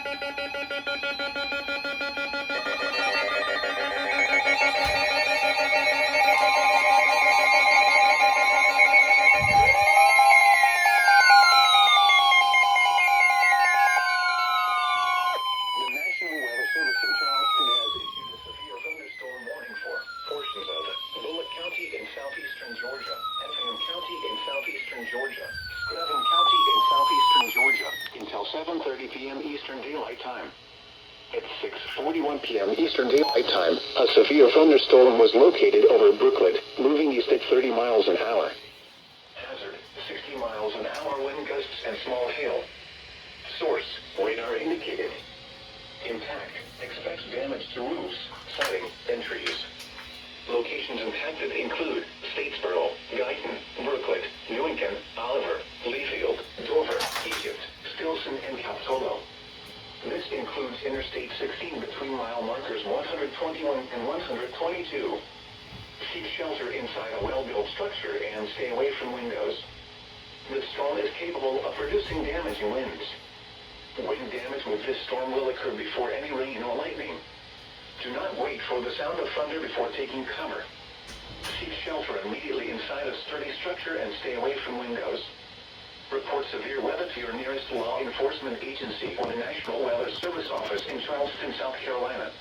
National Weather Service in Charleston has issued a severe thunderstorm warning for portions of Bullitt County in southeastern Georgia, Effingham County in southeastern Georgia, Scranton County in southeastern Georgia, until 7:30 p.m. Eastern Daylight Time. At 6:41 p.m. Eastern Daylight Time, a severe thunderstorm was located over Brooklet, moving east at 30 miles an hour. Hazard, 60 miles an hour wind gusts and small hail. Source, radar indicated. Impact, expects damage to roofs, siding, and trees. Locations impacted include Statesboro, Guyton, Brooklet, Newington, Oliver, Leafield, Dover, Egypt, Stilson, and Capitola. This includes Interstate 16 between mile markers 121 and 122. Seek shelter inside a well-built structure and stay away from windows. The storm is capable of producing damaging winds. Wind damage with this storm will occur before any rain or lightning. Do not wait for the sound of thunder before taking cover. Seek shelter immediately inside a sturdy structure and stay away from windows. Report severe weather to your nearest law enforcement agency or the National Weather Service office in Charleston, South Carolina.